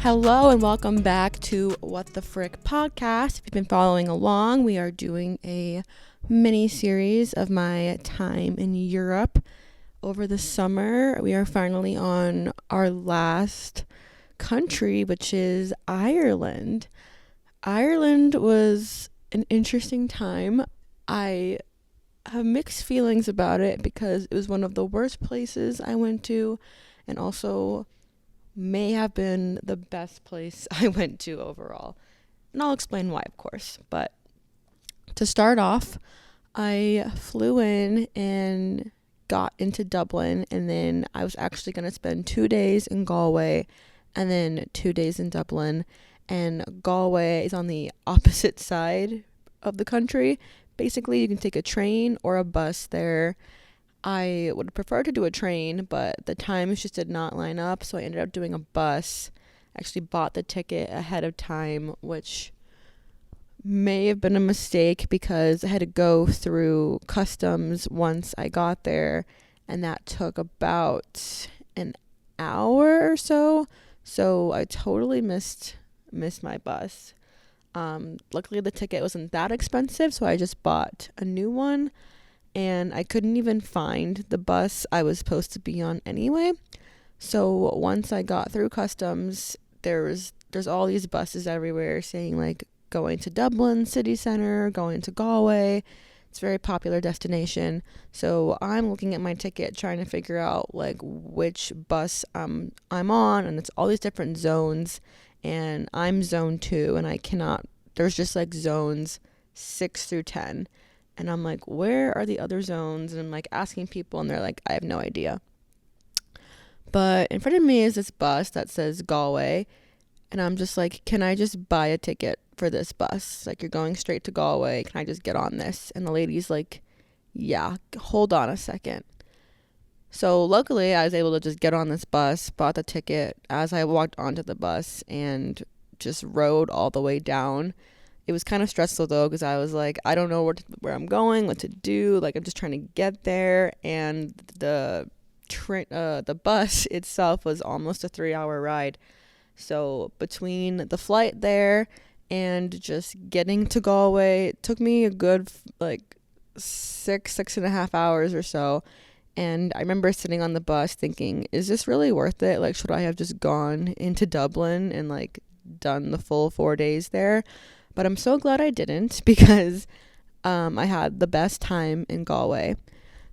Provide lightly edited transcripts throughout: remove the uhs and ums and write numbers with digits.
Hello and welcome back to What the Frick podcast. If you've been following along, we are doing a mini series of my time in Europe over the summer. We are finally on our last country, which is Ireland. Ireland was an interesting time. I have mixed feelings about it because it was one of the worst places I went to, and also may have been the best place I went to overall. And I'll explain why, of course. But to start off, I flew in and got into Dublin, and then I was actually going to spend 2 days in Galway and then 2 days in Dublin. And Galway is on the opposite side of the country. Basically, you can take a train or a bus there. I would prefer to do a train, but the times just did not line up, so I ended up doing a bus. I actually bought the ticket ahead of time, which may have been a mistake because I had to go through customs once I got there, and that took about an hour or so. So I totally missed my bus. Luckily the ticket wasn't that expensive, so I just bought a new one. And I couldn't even find the bus I was supposed to be on anyway. So once I got through customs, there's all these buses everywhere saying like going to Dublin city center, going to Galway. It's a very popular destination. So I'm looking at my ticket trying to figure out like which bus I'm on, and it's all these different zones, and I'm zone 2, and there's just like zones 6 through 10. And I'm like, where are the other zones? And I'm like asking people, and they're like, I have no idea. But in front of me is this bus that says Galway. And I'm just like, can I just buy a ticket for this bus? Like, you're going straight to Galway. Can I just get on this? And the lady's like, yeah, hold on a second. So luckily, I was able to just get on this bus, bought the ticket as I walked onto the bus, and just rode all the way down. It was kind of stressful though, because I was like, I don't know where I'm going, what to do. Like, I'm just trying to get there, and the bus itself was almost a 3-hour ride. So between the flight there and just getting to Galway, it took me a good like 6.5 hours or so. And I remember sitting on the bus thinking, is this really worth it? Like, should I have just gone into Dublin and like done the full 4 days there? But I'm so glad I didn't, because I had the best time in Galway.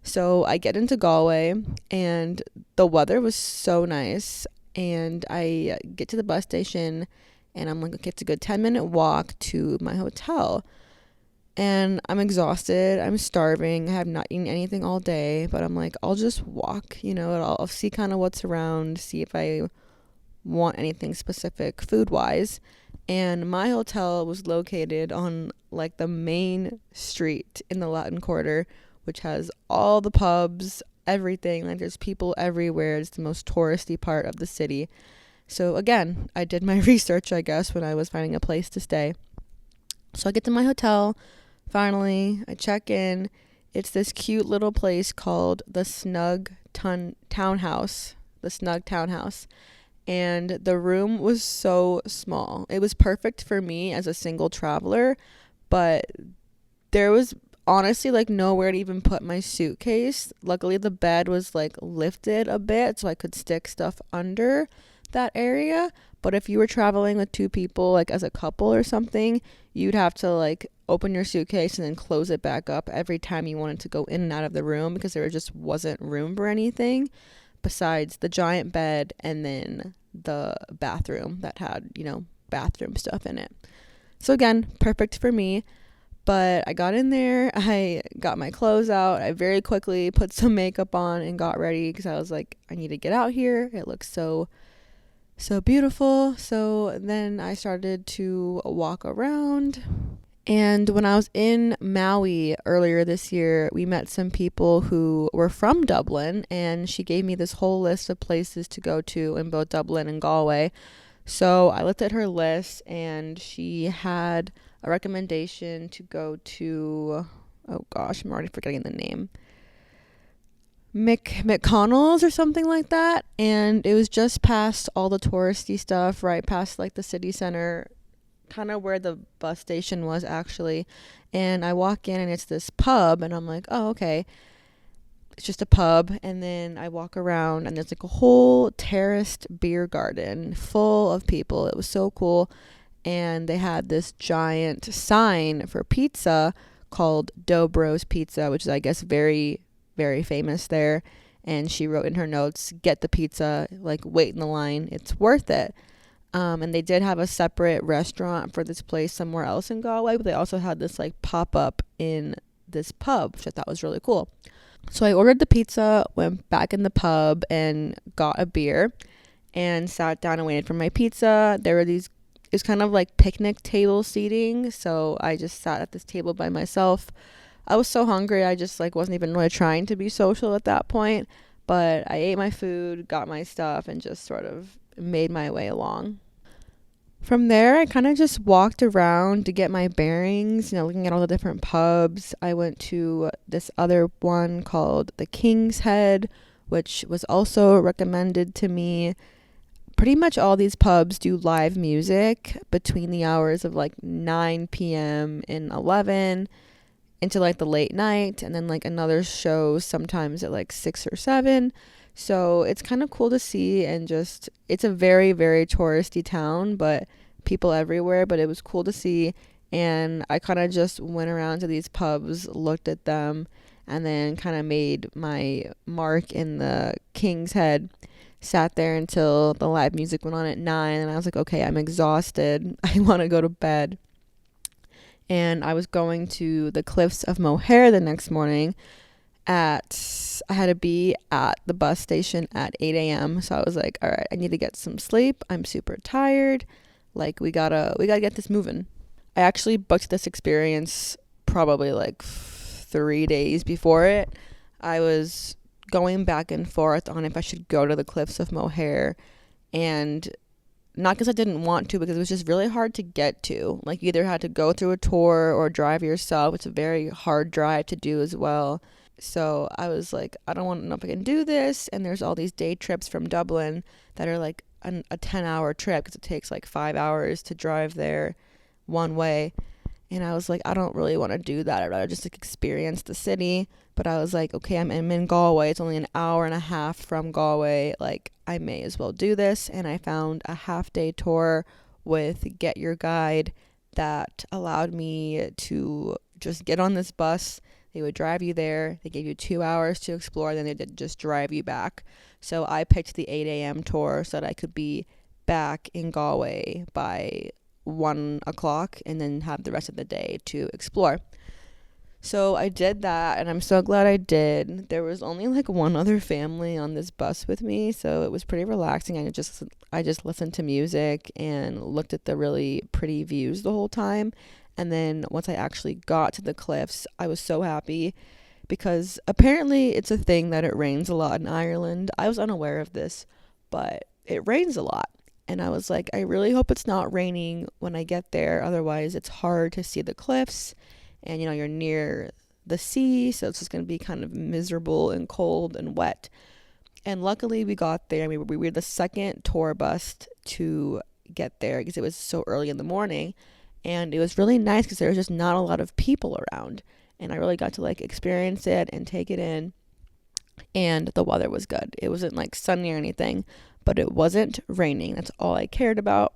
So I get into Galway, and the weather was so nice. And I get to the bus station, and I'm like, okay, it's a good 10-minute walk to my hotel. And I'm exhausted. I'm starving. I have not eaten anything all day. But I'm like, I'll just walk, and I'll see kind of what's around, see if I want anything specific food-wise. And my hotel was located on like the main street in the Latin Quarter, which has all the pubs, everything. Like, there's people everywhere. It's the most touristy part of the city. So again, I did my research, I guess, when I was finding a place to stay. So I get to my hotel. Finally, I check in. It's this cute little place called the Snug Townhouse. The Snug Townhouse. And the room was so small. It was perfect for me as a single traveler, but there was honestly like nowhere to even put my suitcase. Luckily the bed was like lifted a bit so I could stick stuff under that area. But if you were traveling with 2 people, like as a couple or something, you'd have to like open your suitcase and then close it back up every time you wanted to go in and out of the room, because there just wasn't room for anything besides the giant bed and then the bathroom that had, bathroom stuff in it. So again, perfect for me. But I got in there, I got my clothes out, I very quickly put some makeup on and got ready, because I was like, I need to get out here. It looks so beautiful. So then I started to walk around. And when I was in Maui earlier this year, we met some people who were from Dublin, and she gave me this whole list of places to go to in both Dublin and Galway. So I looked at her list, and she had a recommendation to go to, oh gosh, I'm already forgetting the name. McConnell's or something like that, and it was just past all the touristy stuff, right past like the city center, kind of where the bus station was actually. And I walk in and it's this pub, and I'm like, oh, okay, it's just a pub. And then I walk around and there's like a whole terraced beer garden full of people. It was so cool. And they had this giant sign for pizza called Dobro's Pizza, which is, I guess, very, very famous there. And she wrote in her notes, get the pizza, like, wait in the line, it's worth it. And they did have a separate restaurant for this place somewhere else in Galway, but they also had this like pop up in this pub, which I thought was really cool. So I ordered the pizza, went back in the pub and got a beer and sat down and waited for my pizza. There were these, it was kind of like picnic table seating. So I just sat at this table by myself. I was so hungry. I just like wasn't even really trying to be social at that point. But I ate my food, got my stuff, and just sort of made my way along. From there, I kind of just walked around to get my bearings, looking at all the different pubs. I went to this other one called the King's Head, which was also recommended to me. Pretty much all these pubs do live music between the hours of like 9 p.m. and 11 into like the late night, and then like another show sometimes at like 6 or 7. So it's kind of cool to see, and just, it's a very, very touristy town, but people everywhere, but it was cool to see. And I kind of just went around to these pubs, looked at them, and then kind of made my mark in the King's Head. Sat there until the live music went on at 9, and I was like, okay, I'm exhausted. I want to go to bed. And I was going to the Cliffs of Moher the next morning. I had to be at the bus station at 8 a.m. So I was like, all right, I need to get some sleep. I'm super tired. Like, we gotta get this moving. I actually booked this experience probably like 3 days before it. I was going back and forth on if I should go to the Cliffs of Moher, and not because I didn't want to, because it was just really hard to get to. Like, you either had to go through a tour or drive yourself. It's a very hard drive to do as well. So I was like, I don't want to know if I can do this. And there's all these day trips from Dublin that are like a 10-hour trip, because it takes like 5 hours to drive there one way. And I was like, I don't really want to do that. I'd rather just like experience the city. But I was like, okay, I'm in Galway. It's only an hour and a half from Galway. Like, I may as well do this. And I found a half-day tour with Get Your Guide that allowed me to just get on this bus. They would drive you there. They gave you 2 hours to explore. Then they did just drive you back. So I picked the 8 a.m. tour so that I could be back in Galway by 1 o'clock and then have the rest of the day to explore. So I did that, and I'm so glad I did. There was only like one other family on this bus with me, so it was pretty relaxing. I just listened to music and looked at the really pretty views the whole time. And then once I actually got to the cliffs, I was so happy, because apparently it's a thing that it rains a lot in Ireland. I was unaware of this, but it rains a lot. And I was like, I really hope it's not raining when I get there. Otherwise, it's hard to see the cliffs. And, you're near the sea, so it's just going to be kind of miserable and cold and wet. And luckily, we got there. We were the second tour bus to get there, because it was so early in the morning. And it was really nice because there was just not a lot of people around. And I really got to, like, experience it and take it in. And the weather was good. It wasn't, like, sunny or anything, but it wasn't raining. That's all I cared about.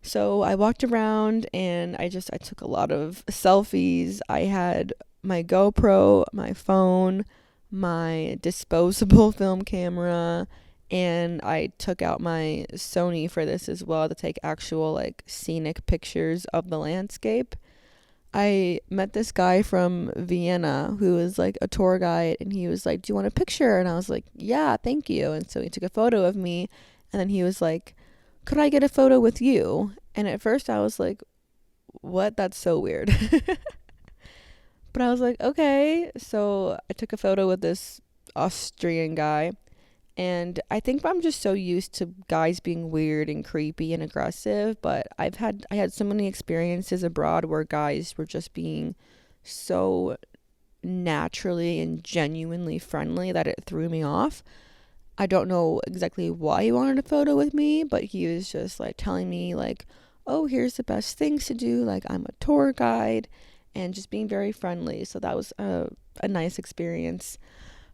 So I walked around, and I took a lot of selfies. I had my GoPro, my phone, my disposable film camera, and I took out my Sony for this as well to take actual like scenic pictures of the landscape. I met this guy from Vienna who was like a tour guide, and he was like, do you want a picture? And I was like, yeah, thank you. And so he took a photo of me, and then he was like, could I get a photo with you? And at first I was like, what? That's so weird. But I was like, okay. So I took a photo with this Austrian guy. And I think I'm just so used to guys being weird and creepy and aggressive. But I had so many experiences abroad where guys were just being so naturally and genuinely friendly that it threw me off. I don't know exactly why he wanted a photo with me, but he was just like telling me like, oh, here's the best things to do. Like, I'm a tour guide, and just being very friendly. So that was a nice experience.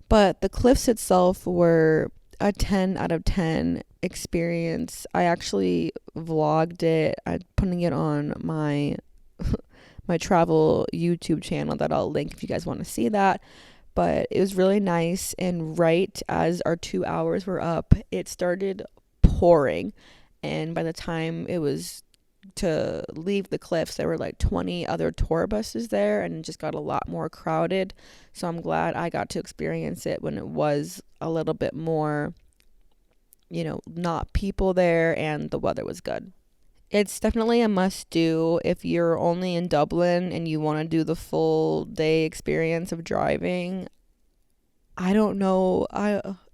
But the cliffs itself were a 10 out of 10 experience. I actually vlogged it. I'm putting it on my my travel YouTube channel that I'll link if you guys want to see that. But it was really nice, and right as our 2 hours were up, it started pouring. And by the time it was to leave the cliffs, there were like 20 other tour buses there, and it just got a lot more crowded. So I'm glad I got to experience it when it was a little bit more, not people there, and the weather was good. It's definitely a must do if you're only in Dublin and you want to do the full day experience of driving. I don't know.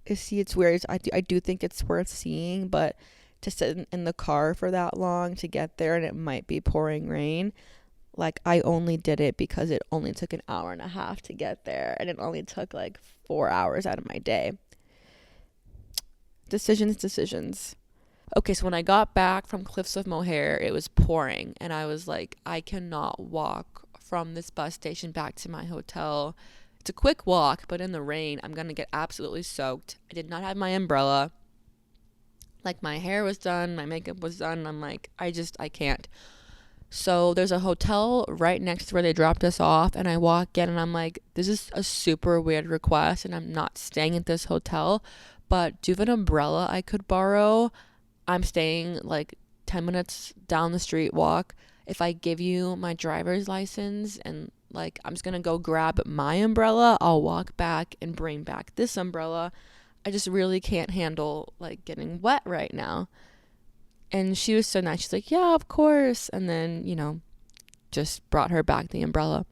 It's weird. I do think it's worth seeing, but to sit in the car for that long to get there, and it might be pouring rain. Like, I only did it because it only took an hour and a half to get there, and it only took like 4 hours out of my day. Decisions. Okay, so when I got back from Cliffs of Moher, it was pouring, and I was like, I cannot walk from this bus station back to my hotel. It's a quick walk, but in the rain, I'm going to get absolutely soaked. I did not have my umbrella. Like, my hair was done, my makeup was done, and I'm like, I can't. So there's a hotel right next to where they dropped us off, and I walk in, and I'm like, this is a super weird request, and I'm not staying at this hotel, but do you have an umbrella I could borrow? I'm staying like 10 minutes down the street walk. If I give you my driver's license and like I'm just going to go grab my umbrella, I'll walk back and bring back this umbrella. I just really can't handle like getting wet right now. And she was so nice. She's like, yeah, of course. And then, just brought her back the umbrella.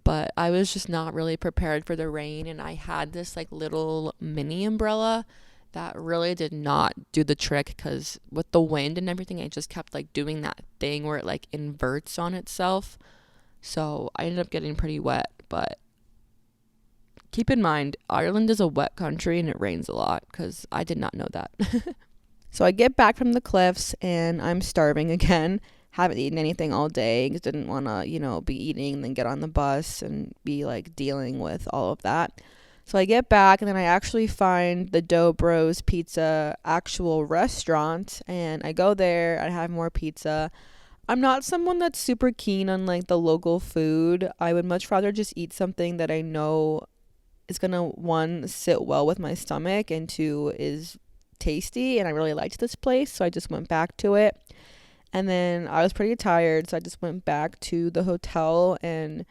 But I was just not really prepared for the rain. And I had this like little mini umbrella that really did not do the trick, because with the wind and everything, it just kept like doing that thing where it like inverts on itself. So I ended up getting pretty wet. But keep in mind, Ireland is a wet country and it rains a lot, because I did not know that. So I get back from the cliffs and I'm starving again. Haven't eaten anything all day because didn't want to, be eating and then get on the bus and be like dealing with all of that. So I get back, and then I actually find the Dough Bros Pizza actual restaurant, and I go there. I have more pizza. I'm not someone that's super keen on like the local food. I would much rather just eat something that I know is gonna, one, sit well with my stomach, and two, is tasty. And I really liked this place, so I just went back to it. And then I was pretty tired, so I just went back to the hotel and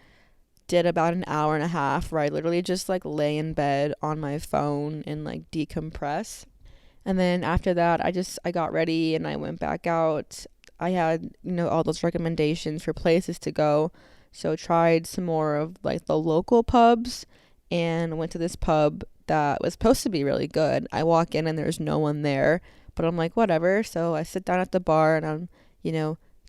did about an hour and a half where I literally just like lay in bed on my phone and like decompress. And then after that, I got ready and I went back out. I had, all those recommendations for places to go. So tried some more of like the local pubs and went to this pub that was supposed to be really good. I walk in and there's no one there, but I'm like, whatever. So I sit down at the bar and I'm,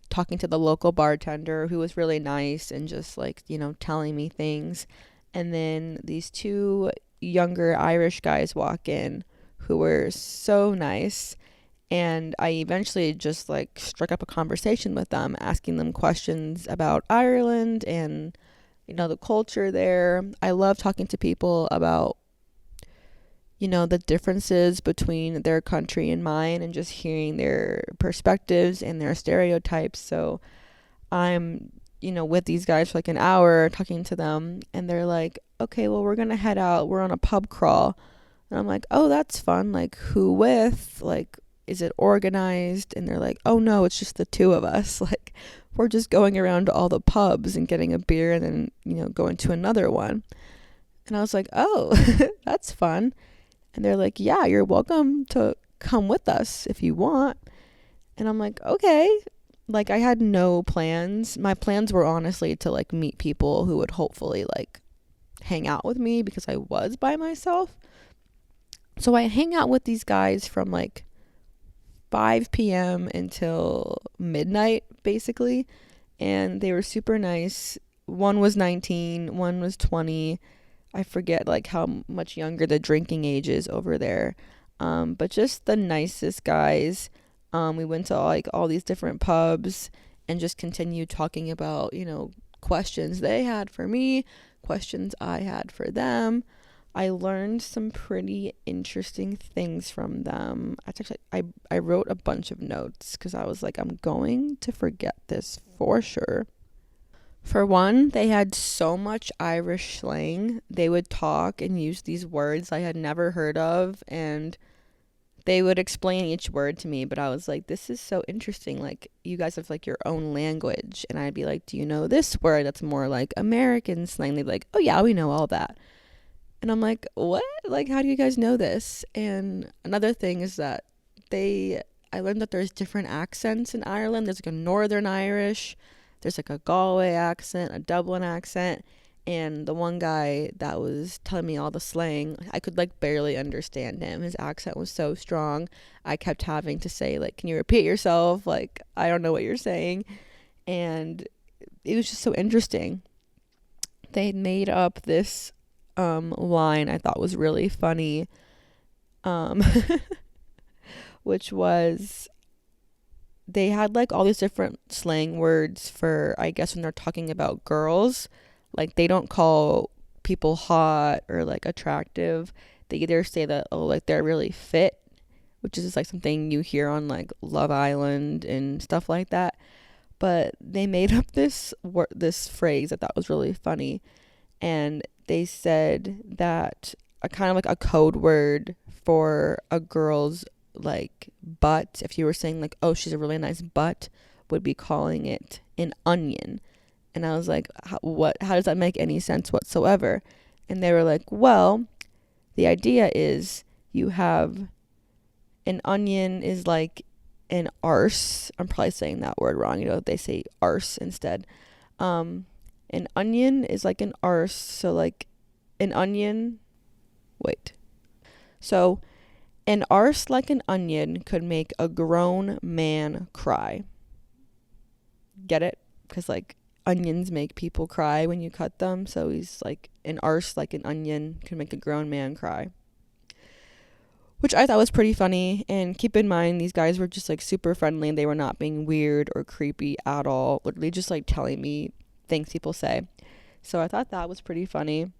talking to the local bartender, who was really nice and just like, telling me things. And then these two younger Irish guys walk in who were so nice. And I eventually just like struck up a conversation with them, asking them questions about Ireland and, the culture there. I love talking to people about, the differences between their country and mine, and just hearing their perspectives and their stereotypes. So I'm, with these guys for like an hour talking to them, and they're like, okay, well, we're going to head out. We're on a pub crawl. And I'm like, oh, that's fun. Like, who with? Like, is it organized? And they're like, oh, no, it's just the two of us. Like, we're just going around to all the pubs and getting a beer and then, going to another one. And I was like, oh, that's fun. And they're like, yeah, you're welcome to come with us if you want. And I'm like, okay. Like, I had no plans. My plans were honestly to like meet people who would hopefully like hang out with me, because I was by myself. So I hang out with these guys from like 5 p.m. until midnight, basically. And they were super nice. one was 19, one was 20. I forget like how much younger the drinking age is over there. But just the nicest guys. We went to like all these different pubs and just continued talking about, questions they had for me, questions I had for them. I learned some pretty interesting things from them. I wrote a bunch of notes because I was like, I'm going to forget this for sure. For one, they had so much Irish slang. They would talk and use these words I had never heard of, and they would explain each word to me, but I was like, this is so interesting. Like, you guys have like your own language. And I'd be like, do you know this word that's more like American slang? They'd be like, oh yeah, we know all that. And I'm like, what? Like, how do you guys know this? And another thing is that I learned that there's different accents in Ireland. There's like a Northern Irish, there's like a Galway accent, a Dublin accent. And the one guy that was telling me all the slang, I could like barely understand him. His accent was so strong. I kept having to say like, can you repeat yourself? Like, I don't know what you're saying. And it was just so interesting. They made up this line I thought was really funny, um, which was they had like all these different slang words for, I guess, when they're talking about girls. Like, they don't call people hot or like attractive. They either say that, oh, like they're really fit, which is just like something you hear on like Love Island and stuff like that. But they made up this phrase I thought was really funny, and they said that a kind of like a code word for a girl's like butt, if you were saying like, oh, she's a really nice butt, would be calling it an onion. And I was like, how does that make any sense whatsoever? And they were like, well, the idea is you have an onion is like an arse. I'm probably saying that word wrong. They say arse instead. An onion is like an arse. So like an onion, wait. So an arse like an onion could make a grown man cry. Get it? Because like onions make people cry when you cut them. So he's like, an arse like an onion can make a grown man cry. Which I thought was pretty funny. And keep in mind, these guys were just like super friendly and they were not being weird or creepy at all. Literally just like telling me things people say. So I thought that was pretty funny.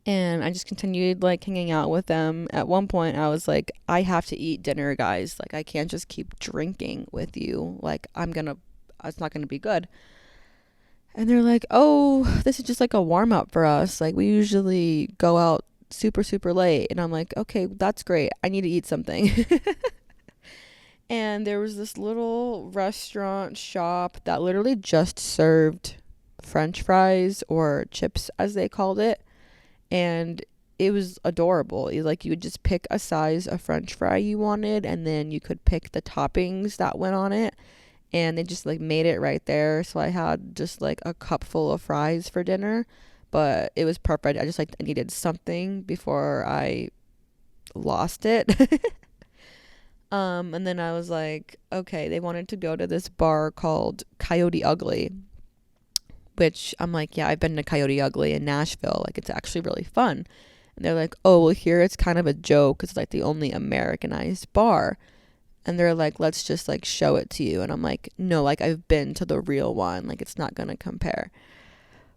And I just continued like hanging out with them. At one point I was like, I have to eat dinner, guys. Like, I can't just keep drinking with you. Like, it's not gonna be good. And they're like, oh, this is just like a warm up for us. Like, we usually go out super, super late. And I'm like, okay, that's great. I need to eat something. And there was this little restaurant shop that literally just served French fries, or chips as they called it. And it was adorable. You would just pick a size of French fry you wanted, and then you could pick the toppings that went on it. And they just like made it right there. So I had just like a cup full of fries for dinner, but it was perfect. I just like needed something before I lost it. And then I was like, okay, they wanted to go to this bar called Coyote Ugly, which I'm like, yeah, I've been to Coyote Ugly in Nashville. Like, it's actually really fun. And they're like, oh, well, here it's kind of a joke. It's like the only Americanized bar. And they're like, let's just like show it to you. And I'm like, no, like, I've been to the real one. Like, it's not going to compare.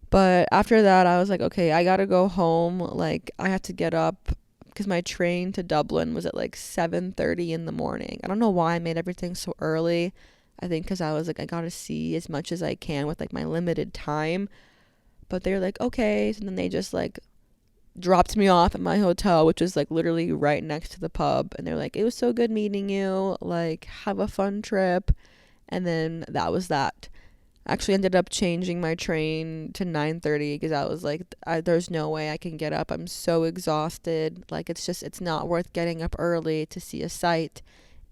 But after that, I was like, okay, I got to go home. Like, I had to get up because my train to Dublin was at like 7:30 in the morning. I don't know why I made everything so early. I think because I was like, I got to see as much as I can with like my limited time. But they're like, okay. So then they just like dropped me off at my hotel, which was like literally right next to the pub. And they're like, it was so good meeting you. Like, have a fun trip. And then that was that. Actually ended up changing my train to 9:30 because I was like, there's no way I can get up. I'm so exhausted. Like, it's not worth getting up early to see a sight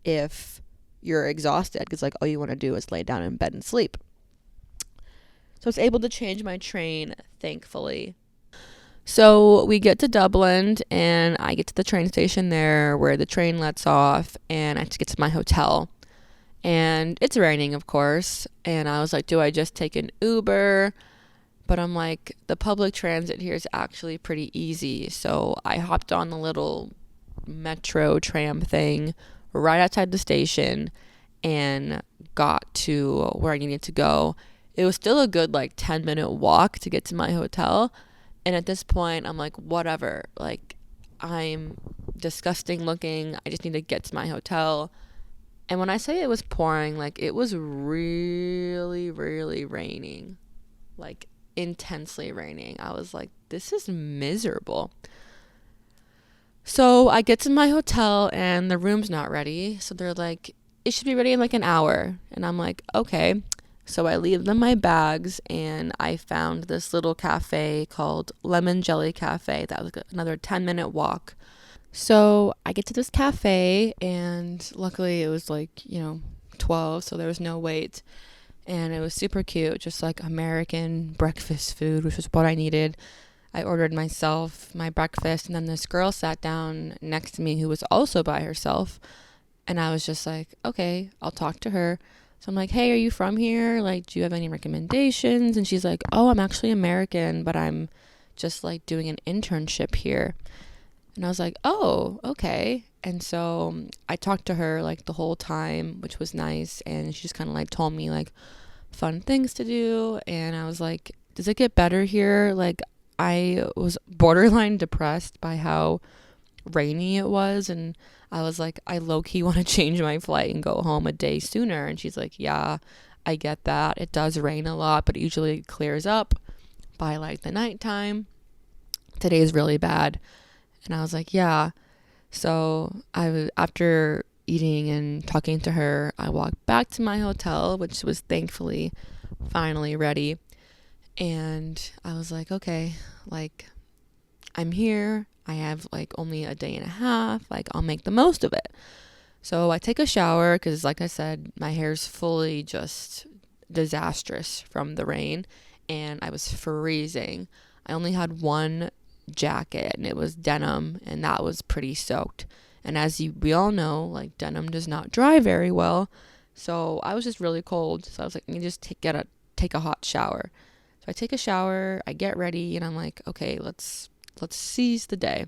if you're exhausted, because like all you want to do is lay down in bed and sleep. So I was able to change my train, thankfully. So we get to Dublin, and I get to the train station there where the train lets off, and I have to get to my hotel. And it's raining, of course. And I was like, do I just take an Uber? But I'm like, the public transit here is actually pretty easy. So I hopped on the little metro tram thing right outside the station and got to where I needed to go. It was still a good like 10-minute walk to get to my hotel. And at this point, I'm like, whatever. Like, I'm disgusting looking. I just need to get to my hotel. And when I say it was pouring, like, it was really, really raining. Like, intensely raining. I was like, this is miserable. So I get to my hotel and the room's not ready. So they're like, it should be ready in like an hour. And I'm like, okay. So I leave them my bags and I found this little cafe called Lemon Jelly Cafe. That was another 10-minute walk. So I get to this cafe and luckily it was like, 12, so there was no wait. And it was super cute, just like American breakfast food, which was what I needed. I ordered myself my breakfast, and then this girl sat down next to me who was also by herself. And I was just like, okay, I'll talk to her. So I'm like, hey, are you from here? Like, do you have any recommendations? And she's like, oh, I'm actually American, but I'm just like doing an internship here. And I was like, oh, okay. And so I talked to her like the whole time, which was nice. And she just kind of like told me like fun things to do. And I was like, does it get better here? Like, I was borderline depressed by how rainy it was. And I was like, I low-key want to change my flight and go home a day sooner. And she's like, yeah, I get that. It does rain a lot, but it usually clears up by like the nighttime. Today is really bad. And I was like, yeah. So after eating and talking to her, I walked back to my hotel, which was thankfully finally ready. And I was like, okay, like, I'm here. I have like only a day and a half. Like, I'll make the most of it. So I take a shower because, like I said, my hair's fully just disastrous from the rain and I was freezing. I only had one jacket and it was denim and that was pretty soaked. And as we all know, like, denim does not dry very well. So I was just really cold. So I was like, let me just take a hot shower. So I take a shower, I get ready, and I'm like, okay, let's seize the day.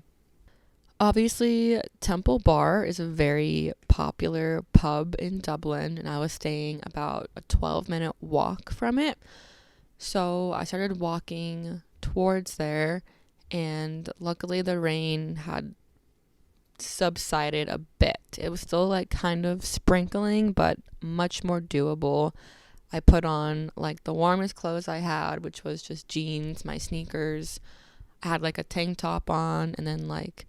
Obviously, Temple Bar is a very popular pub in Dublin, and I was staying about a 12-minute walk from it. So I started walking towards there, and luckily the rain had subsided a bit. It was still like kind of sprinkling, but much more doable. I put on like the warmest clothes I had, which was just jeans, my sneakers. I had like a tank top on and then like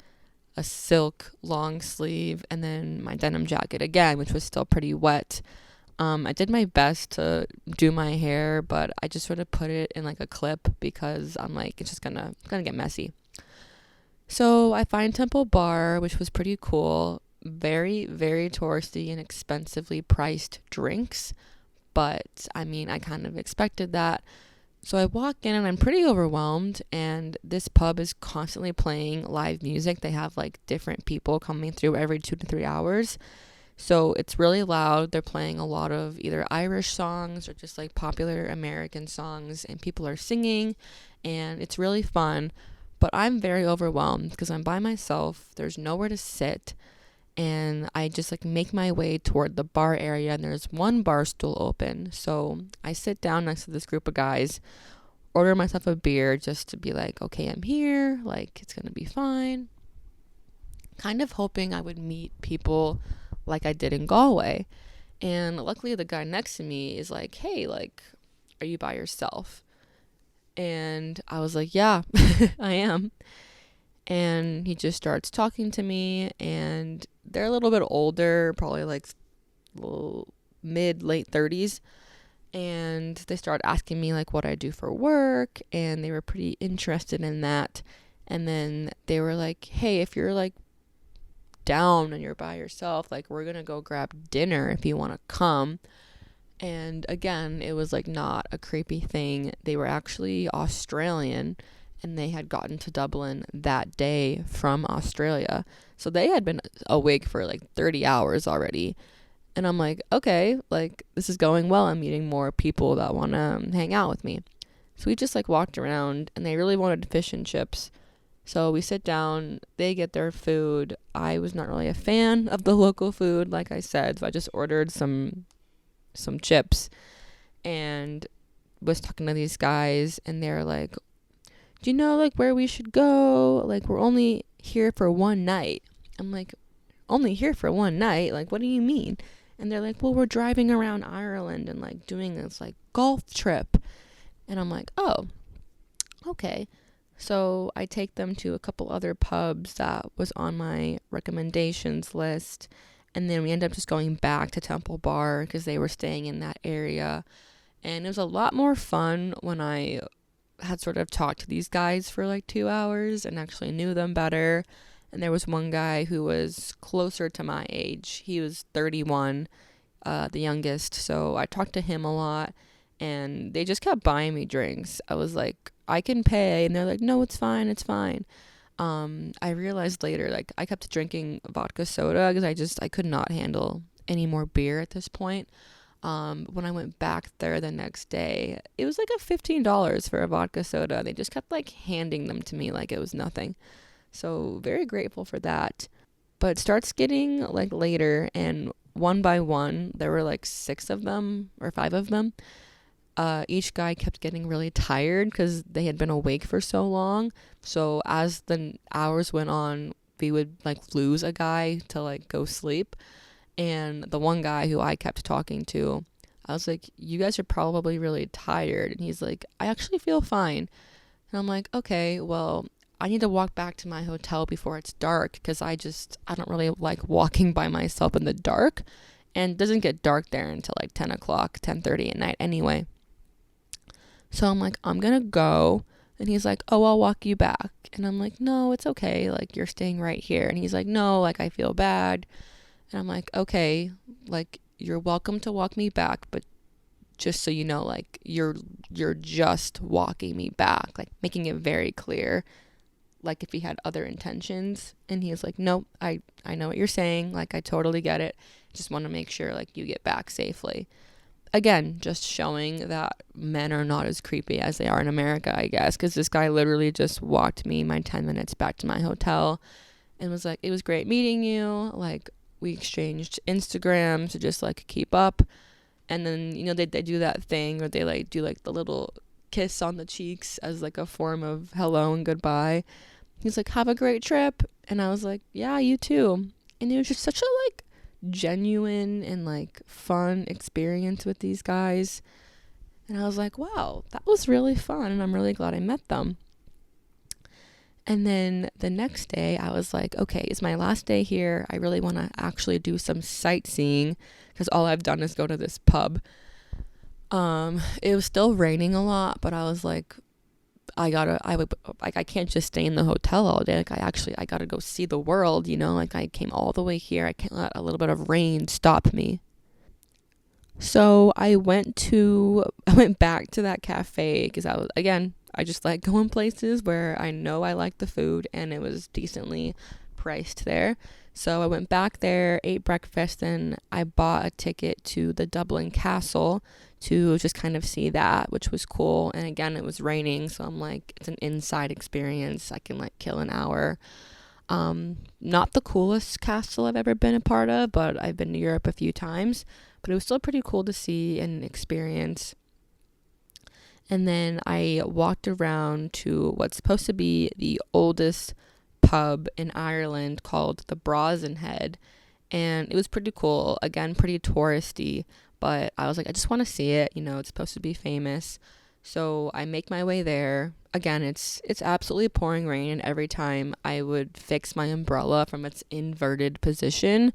a silk long sleeve and then my denim jacket again, which was still pretty wet. I did my best to do my hair, but I just sort of put it in like a clip because I'm like, it's just gonna get messy. So I find Temple Bar, which was pretty cool. Very, very touristy and expensively priced drinks. But I mean, I kind of expected that. So I walk in and I'm pretty overwhelmed, and this pub is constantly playing live music. They have like different people coming through every 2 to 3 hours. So it's really loud. They're playing a lot of either Irish songs or just like popular American songs, and people are singing, and it's really fun. But I'm very overwhelmed because I'm by myself. There's nowhere to sit. And I just like make my way toward the bar area, and there's one bar stool open. So I sit down next to this group of guys, order myself a beer just to be like, okay, I'm here, like, it's gonna be fine. Kind of hoping I would meet people like I did in Galway. And luckily the guy next to me is like, hey, like, are you by yourself? And I was like, yeah, I am. And he just starts talking to me, and they're a little bit older, probably like late 30s. And they start asking me like what I do for work, and they were pretty interested in that. And then they were like, hey, if you're like down and you're by yourself, like, we're gonna go grab dinner if you want to come. And again, it was like not a creepy thing. They were actually Australian, and they had gotten to Dublin that day from Australia. So they had been awake for like 30 hours already. And I'm like, okay, like, this is going well. I'm meeting more people that want to hang out with me. So we just like walked around, and they really wanted fish and chips. So we sit down, they get their food. I was not really a fan of the local food, like I said, so I just ordered some chips and was talking to these guys, and they're like, do you know like where we should go? Like, we're only here for one night. I'm like, only here for one night? Like, what do you mean? And they're like, well, we're driving around Ireland and like doing this like golf trip. And I'm like, oh, okay. So I take them to a couple other pubs that was on my recommendations list. And then we end up just going back to Temple Bar because they were staying in that area. And it was a lot more fun when I had sort of talked to these guys for like 2 hours and actually knew them better. And there was one guy who was closer to my age. He was 31, the youngest. So I talked to him a lot, and they just kept buying me drinks. I was like, I can pay. And they're like, no, it's fine. It's fine. I realized later, like, I kept drinking vodka soda because I could not handle any more beer at this point. When I went back there the next day, it was like a $15 for a vodka soda. They just kept like handing them to me like it was nothing. So very grateful for that. But it starts getting like later, and one by one, there were like 6 of them or 5 of them. Each guy kept getting really tired because they had been awake for so long. So as the hours went on, we would like lose a guy to like go sleep. And the one guy who I kept talking to, I was like, you guys are probably really tired. And he's like, I actually feel fine. And I'm like, okay, well, I need to walk back to my hotel before it's dark because I don't really like walking by myself in the dark. And it doesn't get dark there until like 10 o'clock, 10:30 at night anyway. So I'm like, I'm going to go. And he's like, oh, I'll walk you back. And I'm like, no, it's okay. Like, you're staying right here. And he's like, no, like, I feel bad. And I'm like, okay, like, you're welcome to walk me back, but just so you know, like, you're just walking me back, like, making it very clear, like, if he had other intentions. And he was like, nope, I know what you're saying, like, I totally get it, just want to make sure, like, you get back safely. Again, just showing that men are not as creepy as they are in America, I guess, because this guy literally just walked me my 10 minutes back to my hotel and was like, it was great meeting you, like, we exchanged Instagrams to just like keep up. And then, you know, they do that thing where they like do like the little kiss on the cheeks as like a form of hello and goodbye. He's like, have a great trip. And I was like, yeah, you too. And it was just such a like genuine and like fun experience with these guys. And I was like, wow, that was really fun. And I'm really glad I met them. And then the next day I was like, okay, it's my last day here. I really want to actually do some sightseeing because all I've done is go to this pub. It was still raining a lot, but I was like, I can't just stay in the hotel all day. Like, I gotta go see the world, you know, like I came all the way here. I can't let a little bit of rain stop me. So I went back to that cafe because I just like going places where I know I like the food and it was decently priced there. So I went back there, ate breakfast, and I bought a ticket to the Dublin Castle to just kind of see that, which was cool. And again, it was raining, so I'm like, it's an inside experience. I can like kill an hour. Not the coolest castle I've ever been a part of, but I've been to Europe a few times. But it was still pretty cool to see and experience. And then I walked around to what's supposed to be the oldest pub in Ireland called the Brazen Head. And it was pretty cool. Again, pretty touristy. But I was like, I just want to see it. You know, it's supposed to be famous. So I make my way there. Again, it's absolutely pouring rain. And every time I would fix my umbrella from its inverted position,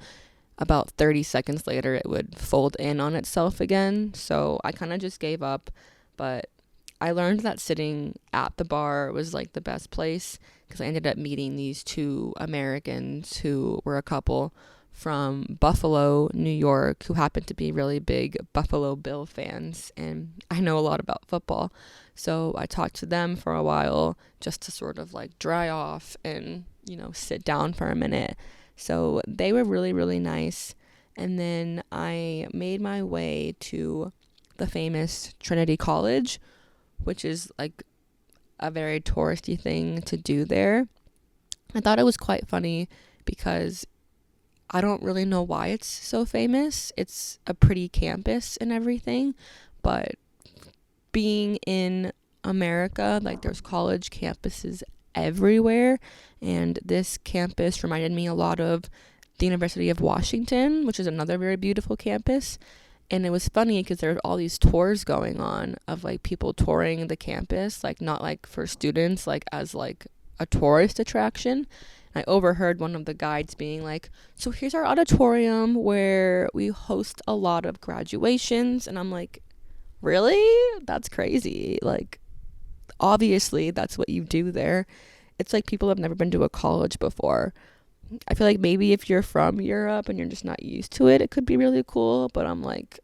about 30 seconds later, it would fold in on itself again. So I kind of just gave up. But I learned that sitting at the bar was like the best place because I ended up meeting these 2 Americans who were a couple from Buffalo, New York, who happened to be really big Buffalo Bill fans. And I know a lot about football. So I talked to them for a while just to sort of like dry off and, you know, sit down for a minute. So they were really, really nice. And then I made my way to the famous Trinity College, which is like a very touristy thing to do there. I thought it was quite funny because I don't really know why it's so famous. It's a pretty campus and everything, but being in America, like there's college campuses everywhere, and this campus reminded me a lot of the University of Washington, which is another very beautiful campus. And it was funny because there were all these tours going on of like people touring the campus, like not like for students, like as like a tourist attraction. I overheard one of the guides being like, so here's our auditorium where we host a lot of graduations. And I'm like, really? That's crazy. Like, obviously that's what you do there. It's like people have never been to a college before. I feel like maybe if you're from Europe and you're just not used to it, it could be really cool. But I'm like,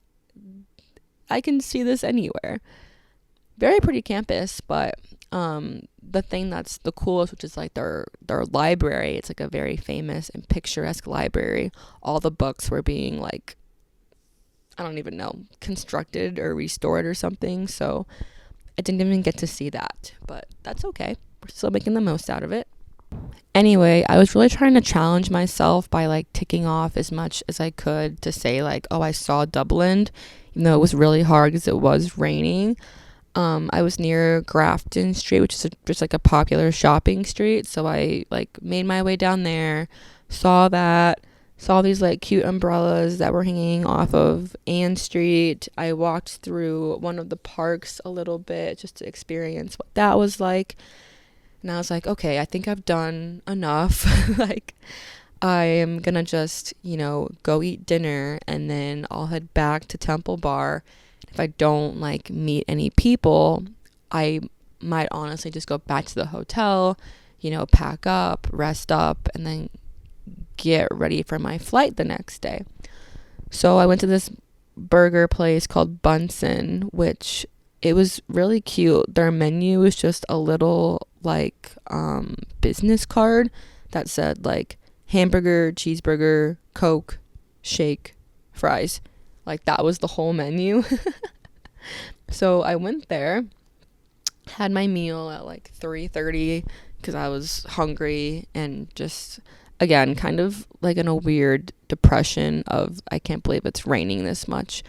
I can see this anywhere. Very pretty campus, but the thing that's the coolest, which is like their library, it's like a very famous and picturesque library. All the books were being like, I don't even know, constructed or restored or something. So I didn't even get to see that, but that's okay. We're still making the most out of it. Anyway, I was really trying to challenge myself by like ticking off as much as I could to say like, oh, I saw Dublin, even though it was really hard because it was raining. I was near Grafton Street, which is just like a popular shopping street. So I like made my way down there, saw these like cute umbrellas that were hanging off of Ann Street. I walked through one of the parks a little bit just to experience what that was like. And I was like, okay, I think I've done enough. Like, I am gonna just, go eat dinner and then I'll head back to Temple Bar. If I don't like meet any people, I might honestly just go back to the hotel, pack up, rest up, and then get ready for my flight the next day. So I went to this burger place called Bunsen, which it was really cute. Their menu was just a little like business card that said like hamburger, cheeseburger, Coke, shake, fries. Like that was the whole menu. So I went there, had my meal at like 3:30 because I was hungry and just, again, kind of like in a weird depression of I can't believe it's raining this much,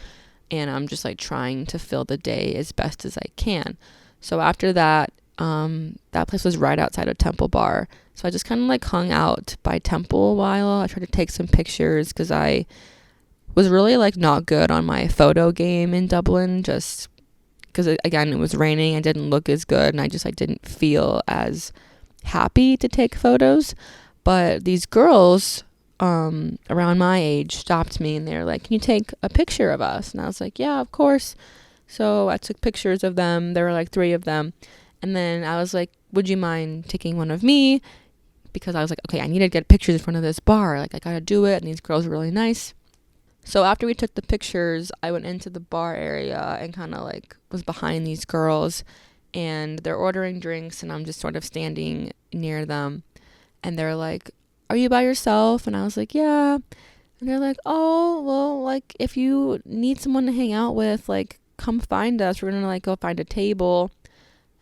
and I'm just like trying to fill the day as best as I can. So after that, that place was right outside of Temple Bar, so I just kind of like hung out by Temple a while. I tried to take some pictures because I was really like not good on my photo game in Dublin, just because again it was raining. I didn't look as good, and I didn't feel as happy to take photos. But these girls around my age stopped me and they were like, can you take a picture of us? And I was like, yeah, of course. So I took pictures of them. There were like 3 of them. And then I was like, would you mind taking one of me? Because I was like, okay, I need to get pictures in front of this bar. Like, I gotta do it. And these girls were really nice. So after we took the pictures, I went into the bar area and kind of like was behind these girls. And they're ordering drinks and I'm just sort of standing near them. And they're like, are you by yourself? And I was like, yeah. And they're like, oh, well, like, if you need someone to hang out with, like, come find us. We're gonna, like, go find a table.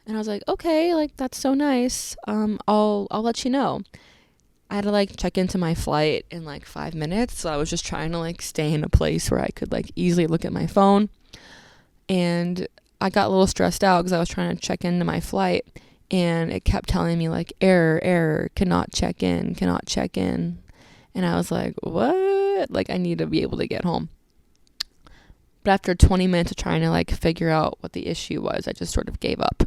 And I was like, okay, like, that's so nice. I'll let you know. I had to, like, check into my flight in, like, 5 minutes. So I was just trying to, like, stay in a place where I could, like, easily look at my phone. And I got a little stressed out because I was trying to check into my flight. And it kept telling me like error, cannot check in. And I was like, what? Like, I need to be able to get home. But after 20 minutes of trying to like figure out what the issue was, I just sort of gave up.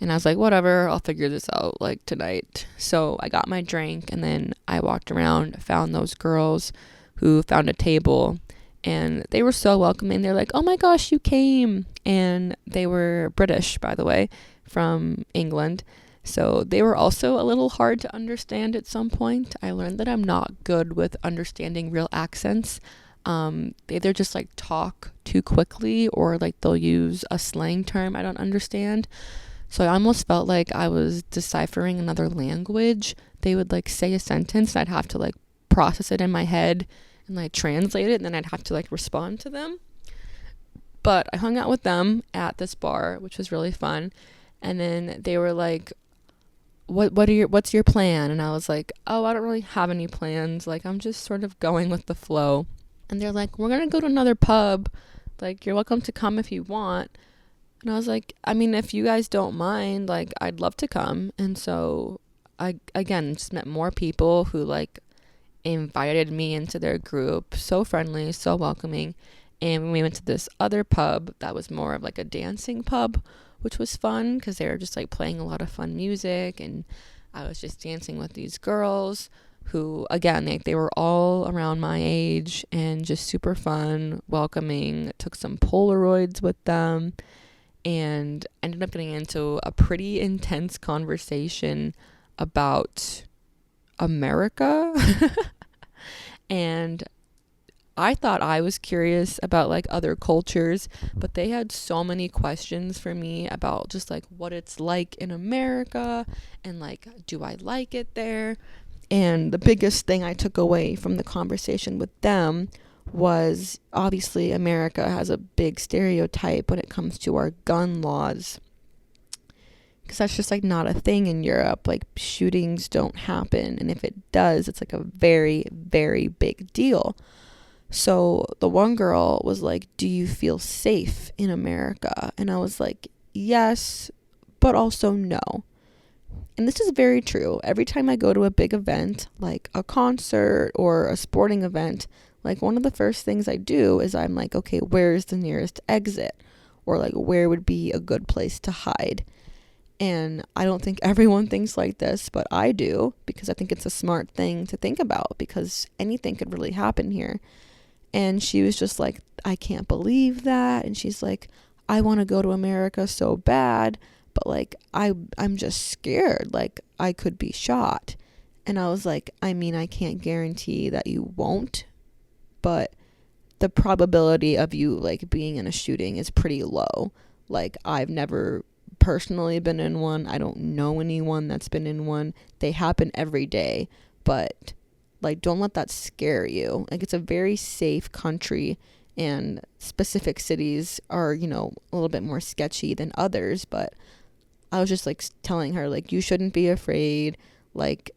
And I was like, whatever, I'll figure this out like tonight. So I got my drink and then I walked around, found those girls who found a table. And they were so welcoming. They're like, oh my gosh, you came. And they were British, by the way, from England. So they were also a little hard to understand at some point. I learned that I'm not good with understanding real accents. They either just like talk too quickly or like they'll use a slang term I don't understand. So I almost felt like I was deciphering another language. They would like say a sentence and I'd have to like process it in my head and like translate it, and then I'd have to like respond to them. But I hung out with them at this bar, which was really fun. And then they were like, what's your plan? And I was like, oh, I don't really have any plans. Like, I'm just sort of going with the flow. And they're like, we're going to go to another pub. Like, you're welcome to come if you want. And I was like, I mean, if you guys don't mind, like, I'd love to come. And so I, again, just met more people who, like, invited me into their group. So friendly, so welcoming. And we went to this other pub that was more of like a dancing pub, which was fun because they were just like playing a lot of fun music. And I was just dancing with these girls who, again, they were all around my age and just super fun, welcoming. Took some Polaroids with them and ended up getting into a pretty intense conversation about America. And I thought I was curious about like other cultures, but they had so many questions for me about just like what it's like in America and like, do I like it there? And the biggest thing I took away from the conversation with them was obviously America has a big stereotype when it comes to our gun laws, because that's just like not a thing in Europe. Like, shootings don't happen, and if it does, it's like a very, very big deal. So the one girl was like, do you feel safe in America? And I was like, yes, but also no. And this is very true. Every time I go to a big event, like a concert or a sporting event, like one of the first things I do is I'm like, okay, where's the nearest exit? Or like, where would be a good place to hide? And I don't think everyone thinks like this, but I do, because I think it's a smart thing to think about, because anything could really happen here. And she was just like, I can't believe that. And she's like, I want to go to America so bad, but like, I'm just scared. Like, I could be shot. And I was like, I mean, I can't guarantee that you won't, but the probability of you like being in a shooting is pretty low. Like, I've never personally been in one. I don't know anyone that's been in one. They happen every day, but like, don't let that scare you. Like, it's a very safe country, and specific cities are, you know, a little bit more sketchy than others. But I was just like telling her, like, you shouldn't be afraid. Like,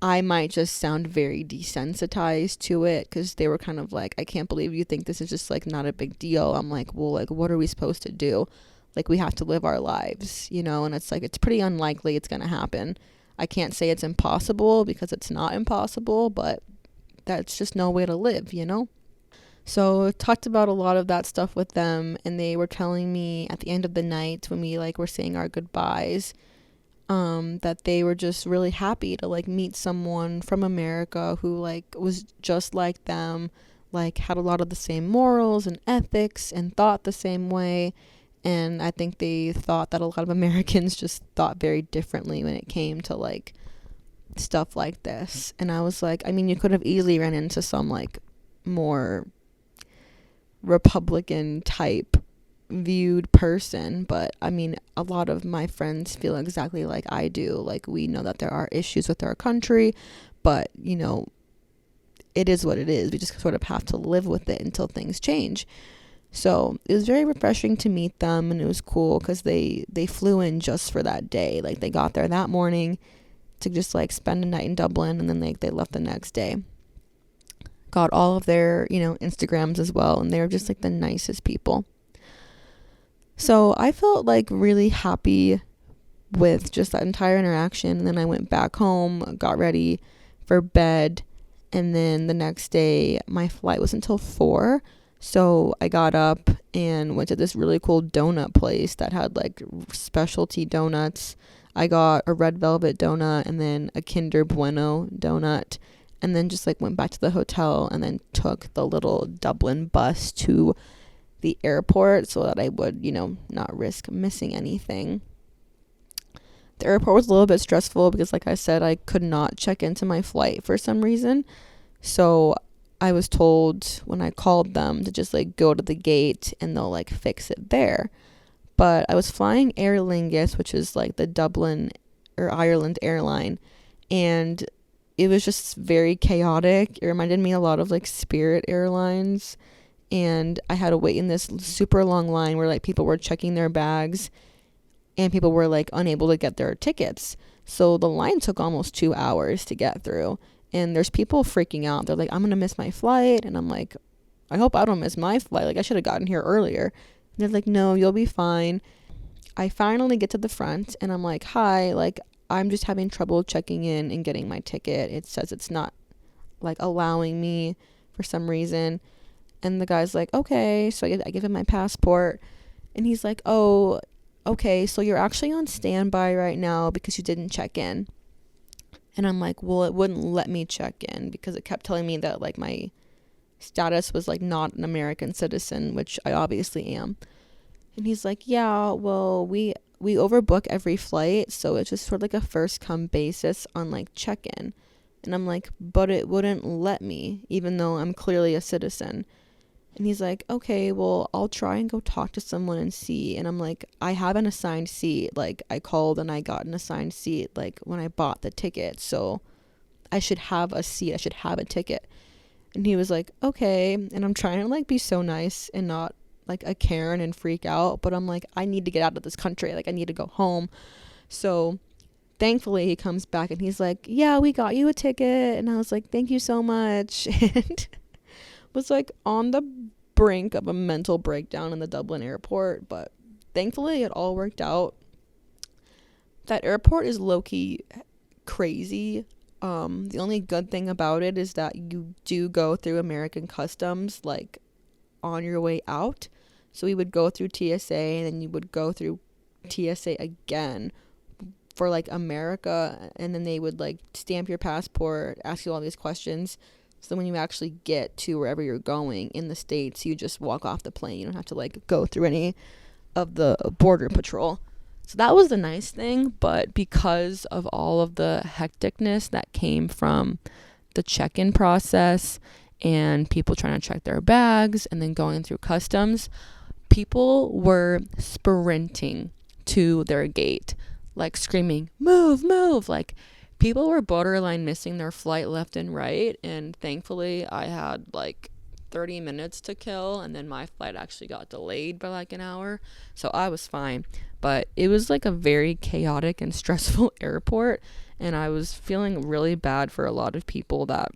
I might just sound very desensitized to it, because they were kind of like, I can't believe you think this is just like not a big deal. I'm like, well, like, what are we supposed to do? Like, we have to live our lives, you know? And it's like, it's pretty unlikely it's going to happen. I can't say it's impossible, because it's not impossible, but that's just no way to live, you know? So I talked about a lot of that stuff with them, and they were telling me at the end of the night when we like were saying our goodbyes, that they were just really happy to like meet someone from America who like was just like them, like had a lot of the same morals and ethics and thought the same way. And I think they thought that a lot of Americans just thought very differently when it came to like stuff like this. And I was like, I mean, you could have easily ran into some like more Republican type viewed person, but I mean, a lot of my friends feel exactly like I do. Like, we know that there are issues with our country, but you know, it is what it is. We just sort of have to live with it until things change. So it was very refreshing to meet them, and it was cool because they flew in just for that day. Like, they got there that morning to just like spend a night in Dublin, and then they left the next day. Got all of their, you know, Instagrams as well, and they were just like the nicest people. So I felt like really happy with just that entire interaction. And then I went back home, got ready for bed, and then the next day my flight was until 4. So I got up and went to this really cool donut place that had like specialty donuts. I got a red velvet donut and then a Kinder Bueno donut, and then just like went back to the hotel and then took the little Dublin bus to the airport so that I would, you know, not risk missing anything. The airport was a little bit stressful because, like I said, I could not check into my flight for some reason. So I was told when I called them to just like go to the gate and they'll like fix it there. But I was flying Aer Lingus, which is like the Dublin or Ireland airline, and it was just very chaotic. It reminded me a lot of like Spirit Airlines, and I had to wait in this super long line where like people were checking their bags and people were like unable to get their tickets. So the line took almost 2 hours to get through, and there's people freaking out. They're like, I'm gonna miss my flight. And I'm like, I hope I don't miss my flight. Like, I should have gotten here earlier. And they're like, no, you'll be fine. I finally get to the front and I'm like, hi, like, I'm just having trouble checking in and getting my ticket. It says it's not like allowing me for some reason. And the guy's like, okay. So I give him my passport, and he's like, oh, okay, so you're actually on standby right now because you didn't check in. And I'm like, well, it wouldn't let me check in because it kept telling me that like my status was like not an American citizen, which I obviously am. And he's like, yeah, well, we overbook every flight, so it's just sort of like a first come basis on like check-in. And I'm like, but it wouldn't let me, even though I'm clearly a citizen. And he's like, okay, well, I'll try and go talk to someone and see. And I'm like, I have an assigned seat. Like, I called and I got an assigned seat, like, when I bought the ticket. So I should have a seat. I should have a ticket. And he was like, okay. And I'm trying to, like, be so nice and not, like, a Karen and freak out. But I'm like, I need to get out of this country. Like, I need to go home. So thankfully, he comes back and he's like, yeah, we got you a ticket. And I was like, thank you so much. And was like on the brink of a mental breakdown in the Dublin airport, but thankfully it all worked out. That airport is low-key crazy. The only good thing about it is that you do go through American customs like on your way out. So we would go through TSA and then you would go through TSA again for like America, and then they would like stamp your passport, ask you all these questions. So when you actually get to wherever you're going in the States, you just walk off the plane. You don't have to like go through any of the border patrol. So that was the nice thing. But because of all of the hecticness that came from the check-in process and people trying to check their bags and then going through customs, people were sprinting to their gate, like screaming, move, move, like people were borderline missing their flight left and right, and thankfully I had like 30 minutes to kill, and then my flight actually got delayed by like an hour, so I was fine. But it was like a very chaotic and stressful airport, and I was feeling really bad for a lot of people that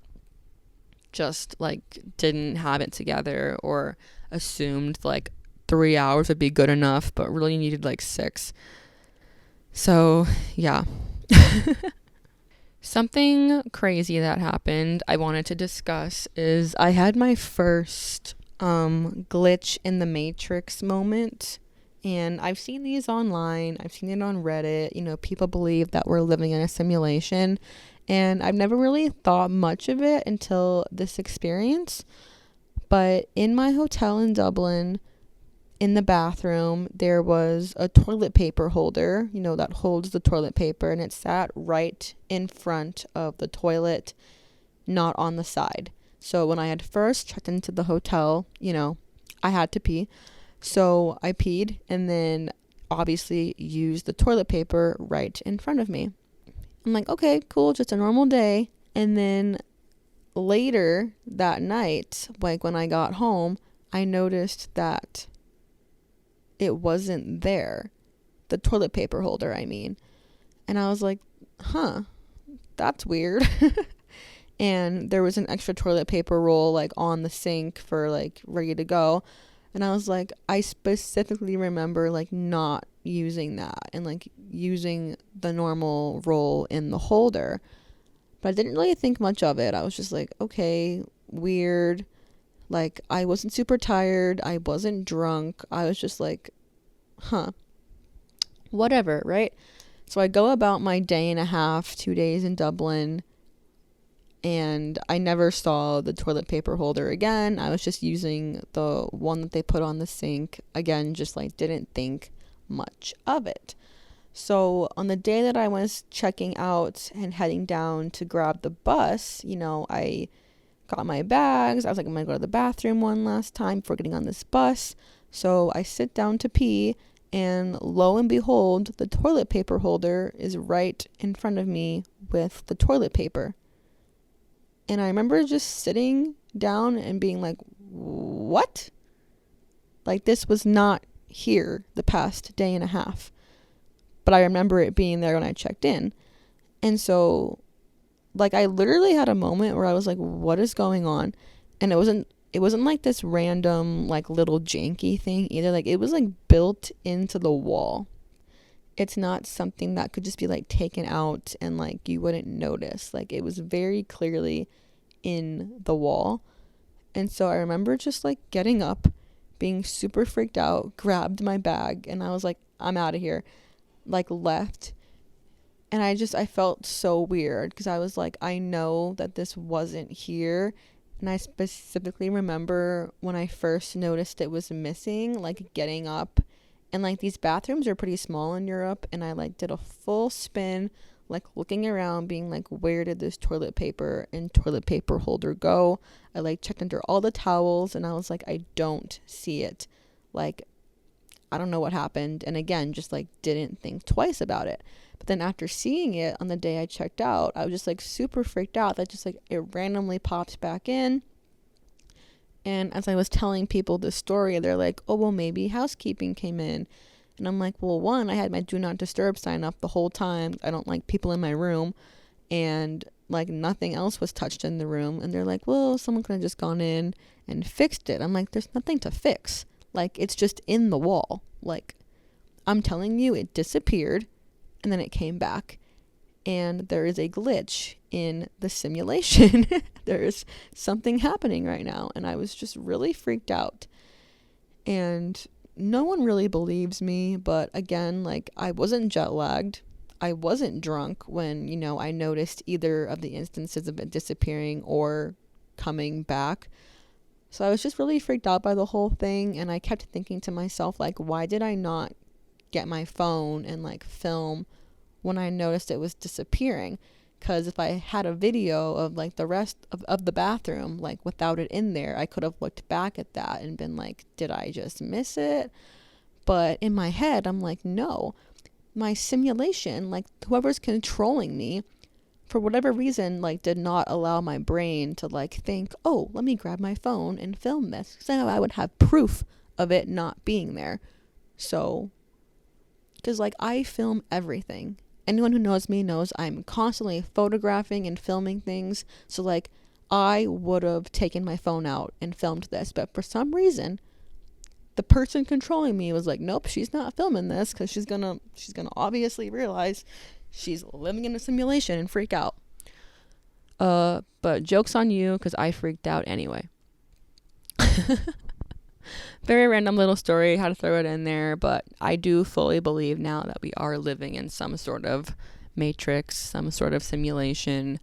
just like didn't have it together or assumed like 3 hours would be good enough, but really needed like 6. So yeah. Something crazy that happened I wanted to discuss is I had my first glitch in the Matrix moment, and I've seen these online. I've seen it on Reddit. You know, people believe that we're living in a simulation, and I've never really thought much of it until this experience. But in my hotel in Dublin, in the bathroom, there was a toilet paper holder, you know, that holds the toilet paper, and it sat right in front of the toilet, not on the side. So when I had first checked into the hotel, you know, I had to pee. So I peed and then obviously used the toilet paper right in front of me. I'm like, okay, cool, just a normal day. And then later that night, like when I got home, I noticed that it wasn't there. The toilet paper holder, I mean. And I was like, huh, that's weird. And there was an extra toilet paper roll like on the sink for like ready to go. And I was like, I specifically remember like not using that and like using the normal roll in the holder. But I didn't really think much of it. I was just like, okay, weird. Like, I wasn't super tired. I wasn't drunk. I was just like, huh, whatever, right? So I go about my day and a half, 2 days in Dublin, and I never saw the toilet paper holder again. I was just using the one that they put on the sink. Again, just like didn't think much of it. So on the day that I was checking out and heading down to grab the bus, you know, I got my bags. I was like, I'm going to go to the bathroom one last time before getting on this bus. So I sit down to pee, and lo and behold, the toilet paper holder is right in front of me with the toilet paper. And I remember just sitting down and being like, what? Like, this was not here the past day and a half. But I remember it being there when I checked in. And so, like, I literally had a moment where I was like, what is going on? And it wasn't like this random, like, little janky thing either. Like, it was like built into the wall. It's not something that could just be like taken out and like you wouldn't notice. Like, it was very clearly in the wall. And so I remember just like getting up, being super freaked out, grabbed my bag, and I was like, I'm out of here. Like, left. And I felt so weird because I was like, I know that this wasn't here. And I specifically remember when I first noticed it was missing, like getting up. And like, these bathrooms are pretty small in Europe. And I like did a full spin, like looking around, being like, where did this toilet paper and toilet paper holder go? I like checked under all the towels and I was like, I don't see it. Like, I don't know what happened. And again, just like didn't think twice about it. But then after seeing it on the day I checked out, I was just like super freaked out that just like it randomly pops back in. And as I was telling people this story, they're like, oh, well, maybe housekeeping came in. And I'm like, well, one, I had my do not disturb sign up the whole time. I don't like people in my room. And like nothing else was touched in the room. And they're like, well, someone could have just gone in and fixed it. I'm like, there's nothing to fix. Like, it's just in the wall. Like, I'm telling you, it disappeared and then it came back. And there is a glitch in the simulation. There's something happening right now. And I was just really freaked out. And no one really believes me. But again, like, I wasn't jet lagged. I wasn't drunk when, you know, I noticed either of the instances of it disappearing or coming back. So I was just really freaked out by the whole thing. And I kept thinking to myself, like, why did I not get my phone and like film when I noticed it was disappearing? Because if I had a video of like the rest of the bathroom, like without it in there, I could have looked back at that and been like, did I just miss it? But in my head, I'm like, no, my simulation, like whoever's controlling me, for whatever reason, like did not allow my brain to like think, oh, let me grab my phone and film this. Because I would have proof of it not being there. So, because like I film everything. Anyone who knows me knows I'm constantly photographing and filming things. So like I would have taken my phone out and filmed this. But for some reason, the person controlling me was like, nope, she's not filming this because she's gonna obviously realize she's living in a simulation and freak out. But joke's on you because I freaked out anyway. Very random little story, how to throw it in there, but I do fully believe now that we are living in some sort of matrix, some sort of simulation.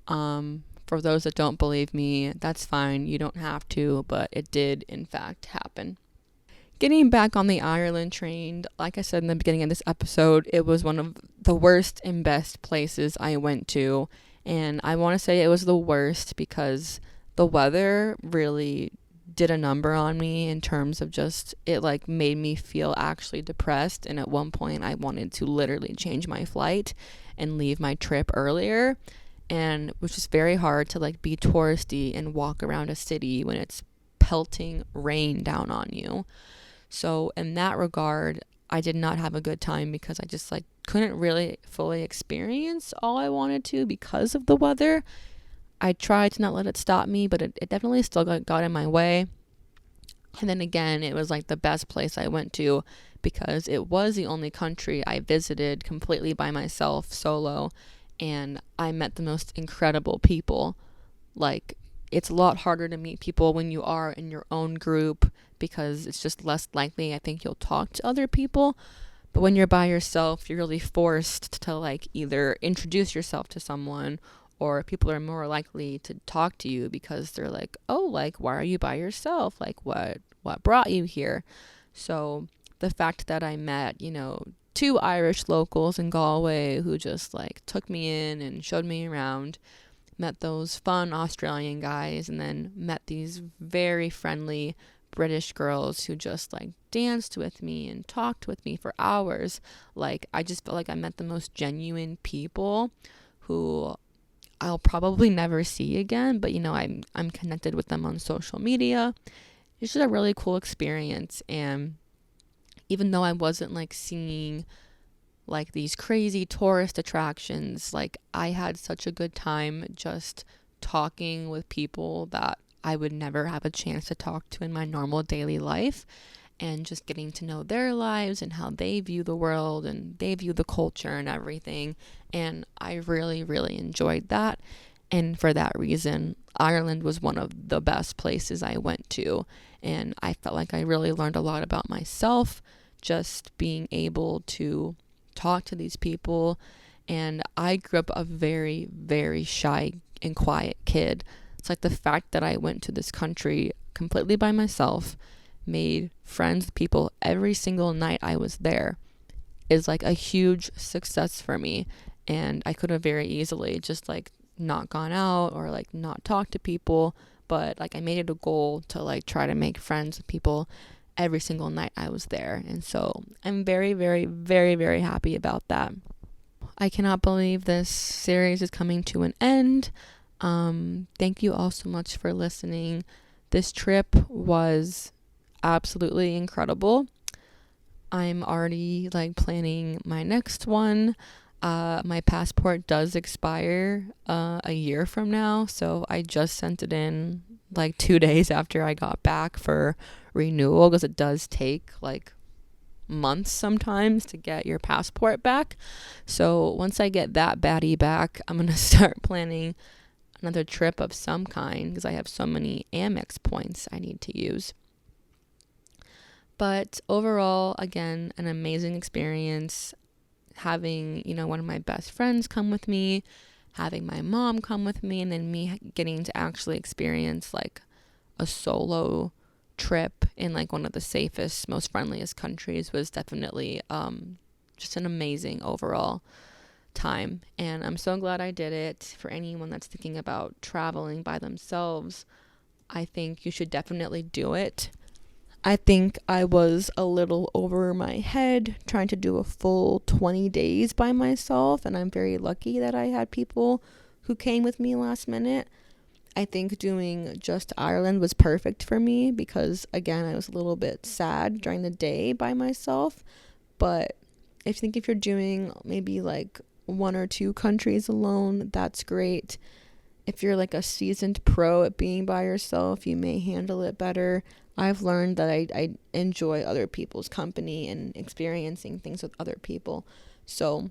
For those that don't believe me, that's fine. You don't have to, but it did in fact happen. Getting back on the Ireland train, like I said in the beginning of this episode, it was one of the worst and best places I went to. And I want to say it was the worst because the weather really did a number on me in terms of just, it like made me feel actually depressed. And at one point I wanted to literally change my flight and leave my trip earlier. And it was just very hard to like be touristy and walk around a city when it's pelting rain down on you. So in that regard, I did not have a good time because I just like couldn't really fully experience all I wanted to because of the weather. I tried to not let it stop me, but it definitely still got in my way. And then again, it was like the best place I went to because it was the only country I visited completely by myself, solo, and I met the most incredible people. Like, it's a lot harder to meet people when you are in your own group because it's just less likely, I think, you'll talk to other people. But when you're by yourself, you're really forced to like either introduce yourself to someone, or people are more likely to talk to you because they're like, oh, like, why are you by yourself? Like, what brought you here? So the fact that I met, you know, 2 Irish locals in Galway who just like took me in and showed me around, met those fun Australian guys, and then met these very friendly British girls who just like danced with me and talked with me for hours. Like, I just felt like I met the most genuine people who I'll probably never see again, but you know, I'm connected with them on social media, it's just a really cool experience. And even though I wasn't like seeing like these crazy tourist attractions, like I had such a good time just talking with people that I would never have a chance to talk to in my normal daily life, and just getting to know their lives and how they view the world and they view the culture and everything. And I really, really enjoyed that. And for that reason, Ireland was one of the best places I went to. And I felt like I really learned a lot about myself, just being able to talk to these people. And I grew up a very, very shy and quiet kid. It's like the fact that I went to this country completely by myself, made friends with people every single night I was there, is like a huge success for me. And I could have very easily just like not gone out or like not talked to people, but like I made it a goal to like try to make friends with people every single night I was there. And so I'm very, very, very, very happy about that. I cannot believe this series is coming to an end. Thank you all so much for listening. This trip was absolutely incredible. I'm already like planning my next one. My passport does expire a year from now, so I just sent it in like 2 days after I got back for renewal, because it does take like months sometimes to get your passport back. So once I get that baddie back, I'm gonna start planning another trip of some kind, because I have so many Amex points I need to use. But overall, again, an amazing experience. Having, one of my best friends come with me, having my mom come with me, and then me getting to actually experience like a solo trip in like one of the safest, most friendliest countries was definitely just an amazing overall time. And I'm so glad I did it. For anyone that's thinking about traveling by themselves, I think you should definitely do it. I think I was a little over my head trying to do a full 20 days by myself, and I'm very lucky that I had people who came with me last minute. I think doing just Ireland was perfect for me because, again, I was a little bit sad during the day by myself. But if you're doing maybe like 1 or 2 countries alone, that's great. If you're like a seasoned pro at being by yourself, you may handle it better. I've learned that I enjoy other people's company and experiencing things with other people. So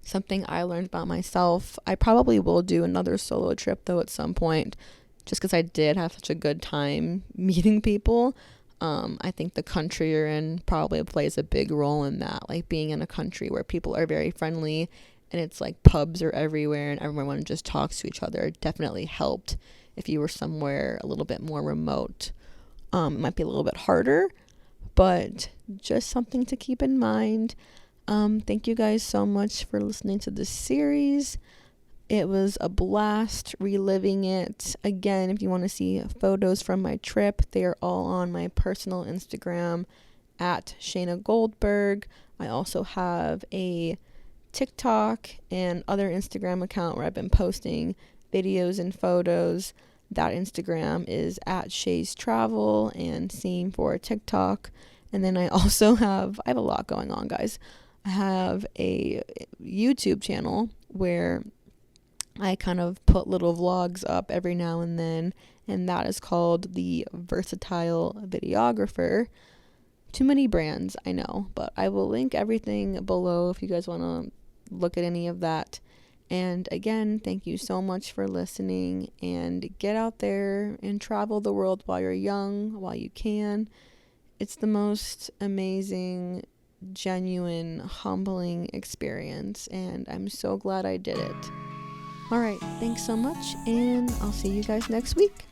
something I learned about myself. I probably will do another solo trip though at some point, just because I did have such a good time meeting people. I think the country you're in probably plays a big role in that, like being in a country where people are very friendly and it's like pubs are everywhere and everyone just talks to each other. It definitely helped. If you were somewhere a little bit more remote, it might be a little bit harder, but just something to keep in mind. Thank you guys so much for listening to this series. It was a blast reliving it. Again, if you want to see photos from my trip, they are all on my personal Instagram at Shayna Goldberg. I also have a TikTok and other Instagram account where I've been posting videos and photos. That Instagram is at Shay's Travel, and same for TikTok. And then I have a lot going on, guys. I have a YouTube channel where I kind of put little vlogs up every now and then, and that is called The Versatile Videographer. Too many brands, I know, but I will link everything below if you guys want to look at any of that. And again, thank you so much for listening, and get out there and travel the world while you're young, while you can. It's the most amazing, genuine, humbling experience, and I'm so glad I did it. All right, thanks so much, and I'll see you guys next week.